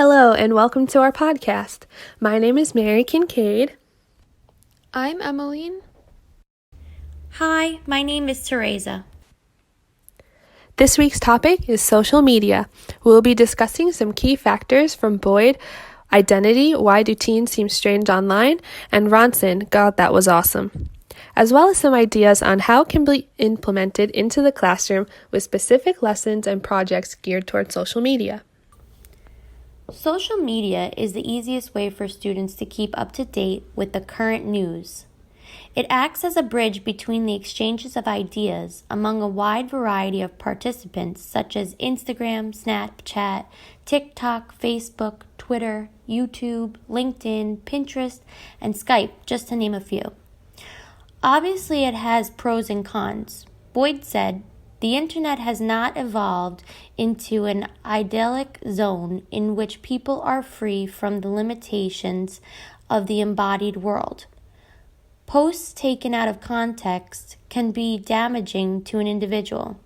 Hello and welcome to our podcast. My name is Mary Kincaid. I'm Emeline. Hi, my name is Teresa. This week's topic is social media. We'll be discussing some key factors from Boyd, identity, why do teens seem strange online, and Ronson, God, that was awesome, as well as some ideas on how it can be implemented into the classroom with specific lessons and projects geared toward social media. Social media is the easiest way for students to keep up to date with the current news. It acts as a bridge between the exchanges of ideas among a wide variety of participants such as Instagram, Snapchat, TikTok, Facebook, Twitter, YouTube, LinkedIn, Pinterest, and Skype, just to name a few. Obviously, it has pros and cons. Boyd said, "The internet has not evolved into an idyllic zone in which people are free from the limitations of the embodied world. Posts taken out of context can be damaging to an individual.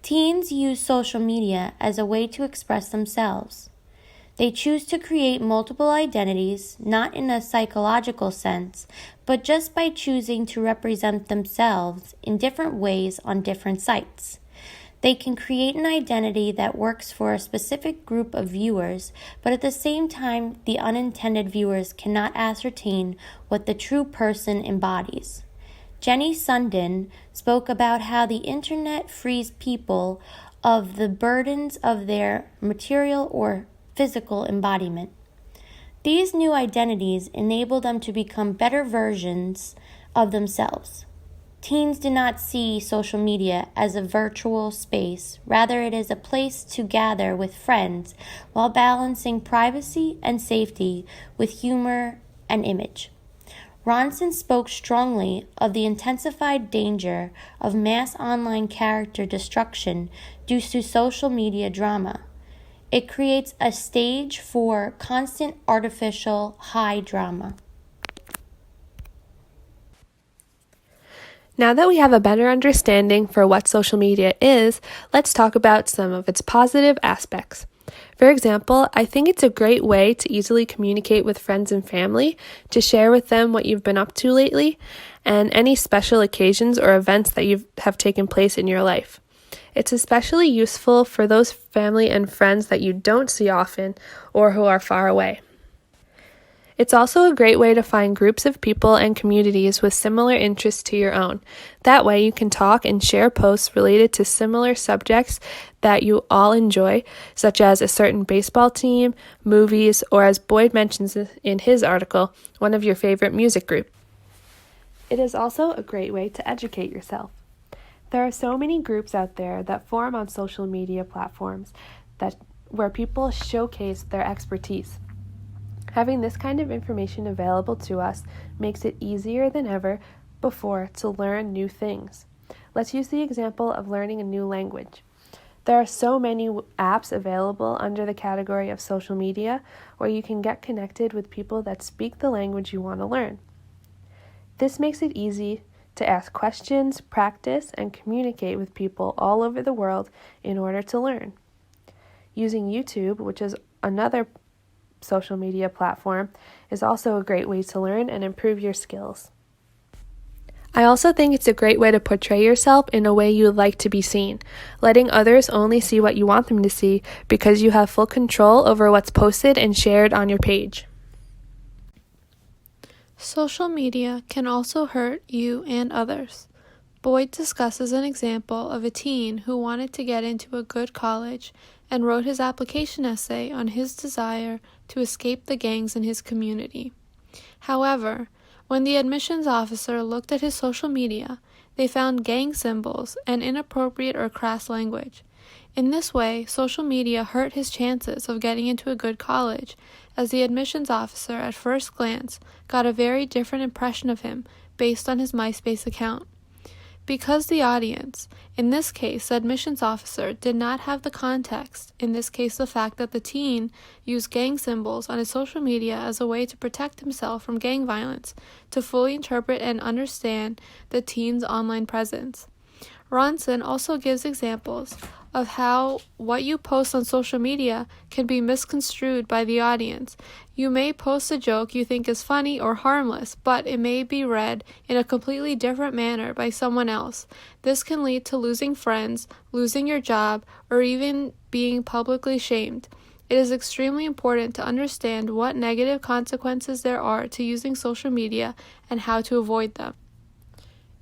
Teens use social media as a way to express themselves. They choose to create multiple identities, not in a psychological sense, but just by choosing to represent themselves in different ways on different sites. They can create an identity that works for a specific group of viewers, but at the same time, the unintended viewers cannot ascertain what the true person embodies." Jenny Sundin spoke about how the internet frees people of the burdens of their material or physical embodiment. These new identities enable them to become better versions of themselves. Teens do not see social media as a virtual space. Rather, it is a place to gather with friends while balancing privacy and safety with humor and image. Ronson spoke strongly of the intensified danger of mass online character destruction due to social media drama. It creates a stage for constant artificial high drama. Now that we have a better understanding for what social media is, let's talk about some of its positive aspects. For example, I think it's a great way to easily communicate with friends and family, to share with them what you've been up to lately, and any special occasions or events that have taken place in your life. It's especially useful for those family and friends that you don't see often or who are far away. It's also a great way to find groups of people and communities with similar interests to your own. That way you can talk and share posts related to similar subjects that you all enjoy, such as a certain baseball team, movies, or as Boyd mentions in his article, one of your favorite music groups. It is also a great way to educate yourself. There are so many groups out there that form on social media platforms where people showcase their expertise. Having this kind of information available to us makes it easier than ever before to learn new things. Let's use the example of learning a new language. There are so many apps available under the category of social media where you can get connected with people that speak the language you want to learn. This makes it easy to ask questions, practice, and communicate with people all over the world in order to learn. Using YouTube, which is another social media platform, is also a great way to learn and improve your skills. I also think it's a great way to portray yourself in a way you would like to be seen, letting others only see what you want them to see because you have full control over what's posted and shared on your page. Social media can also hurt you and others. Boyd discusses an example of a teen who wanted to get into a good college and wrote his application essay on his desire to escape the gangs in his community. However, when the admissions officer looked at his social media, they found gang symbols and inappropriate or crass language. In this way, social media hurt his chances of getting into a good college, as the admissions officer at first glance got a very different impression of him based on his MySpace account. Because the audience, in this case the admissions officer, did not have the context, in this case the fact that the teen used gang symbols on his social media as a way to protect himself from gang violence, to fully interpret and understand the teen's online presence. Ronson also gives examples of how what you post on social media can be misconstrued by the audience. You may post a joke you think is funny or harmless, but it may be read in a completely different manner by someone else. This can lead to losing friends, losing your job, or even being publicly shamed. It is extremely important to understand what negative consequences there are to using social media and how to avoid them.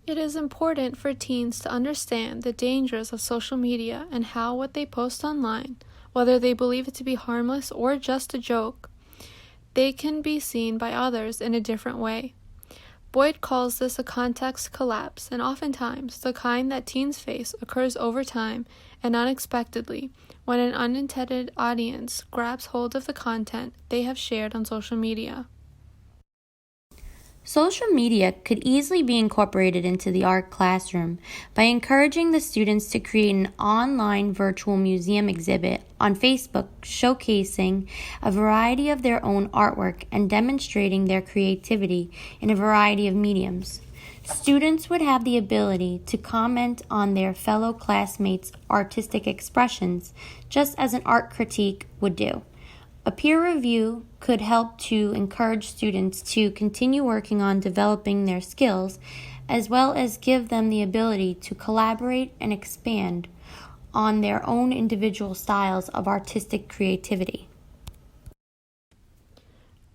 It is important for teens to understand the dangers of social media and how what they post online, whether they believe it to be harmless or just a joke, they can be seen by others in a different way. Boyd calls this a context collapse, and oftentimes the kind that teens face occurs over time and unexpectedly when an unintended audience grabs hold of the content they have shared on social media. Social media could easily be incorporated into the art classroom by encouraging the students to create an online virtual museum exhibit on Facebook showcasing a variety of their own artwork and demonstrating their creativity in a variety of mediums. Students would have the ability to comment on their fellow classmates' artistic expressions, just as an art critique would do. A peer review could help to encourage students to continue working on developing their skills, as well as give them the ability to collaborate and expand on their own individual styles of artistic creativity.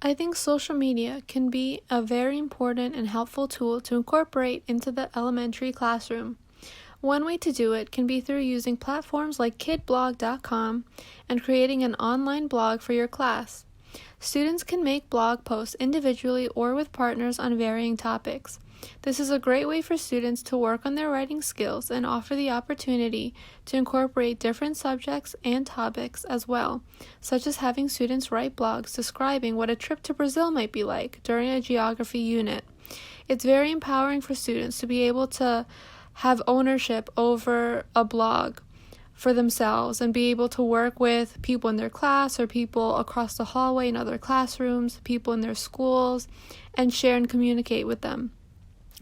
I think social media can be a very important and helpful tool to incorporate into the elementary classroom. One way to do it can be through using platforms like kidblog.com and creating an online blog for your class. Students can make blog posts individually or with partners on varying topics. This is a great way for students to work on their writing skills and offer the opportunity to incorporate different subjects and topics as well, such as having students write blogs describing what a trip to Brazil might be like during a geography unit. It's very empowering for students to be able to have ownership over a blog for themselves and be able to work with people in their class or people across the hallway in other classrooms, people in their schools, and share and communicate with them.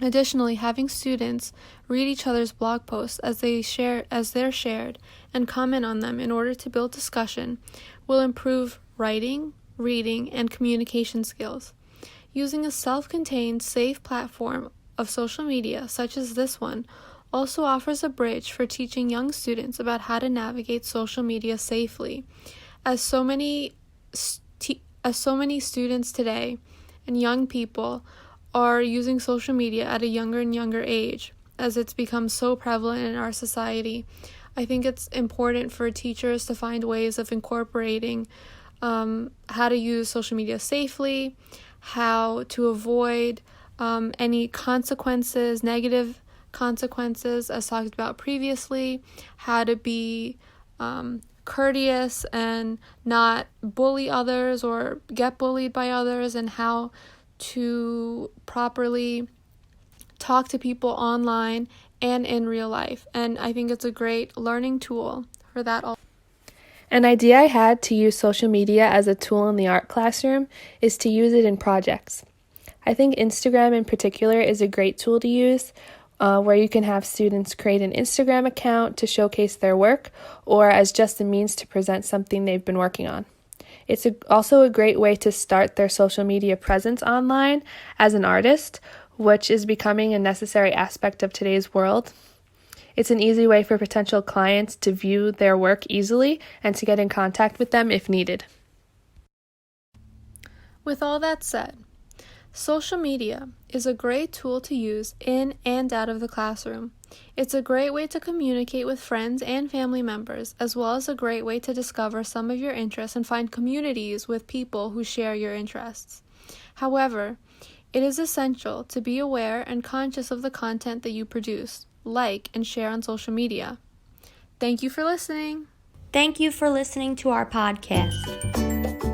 Additionally, having students read each other's blog posts as they're shared and comment on them in order to build discussion will improve writing, reading, and communication skills. Using a self-contained, safe platform of social media, such as this one, also offers a bridge for teaching young students about how to navigate social media safely. As so many students today and young people are using social media at a younger and younger age, as it's become so prevalent in our society, I think it's important for teachers to find ways of incorporating how to use social media safely, how to avoid any consequences, negative consequences, as talked about previously, how to be courteous and not bully others or get bullied by others, and how to properly talk to people online and in real life. And I think it's a great learning tool for that. An idea I had to use social media as a tool in the art classroom is to use it in projects. I think Instagram in particular is a great tool to use, where you can have students create an Instagram account to showcase their work or as just a means to present something they've been working on. It's also a great way to start their social media presence online as an artist, which is becoming a necessary aspect of today's world. It's an easy way for potential clients to view their work easily and to get in contact with them if needed. With all that said, social media is a great tool to use in and out of the classroom. It's a great way to communicate with friends and family members, as well as a great way to discover some of your interests and find communities with people who share your interests. However, it is essential to be aware and conscious of the content that you produce, like, and share on social media. Thank you for listening. Thank you for listening to our podcast.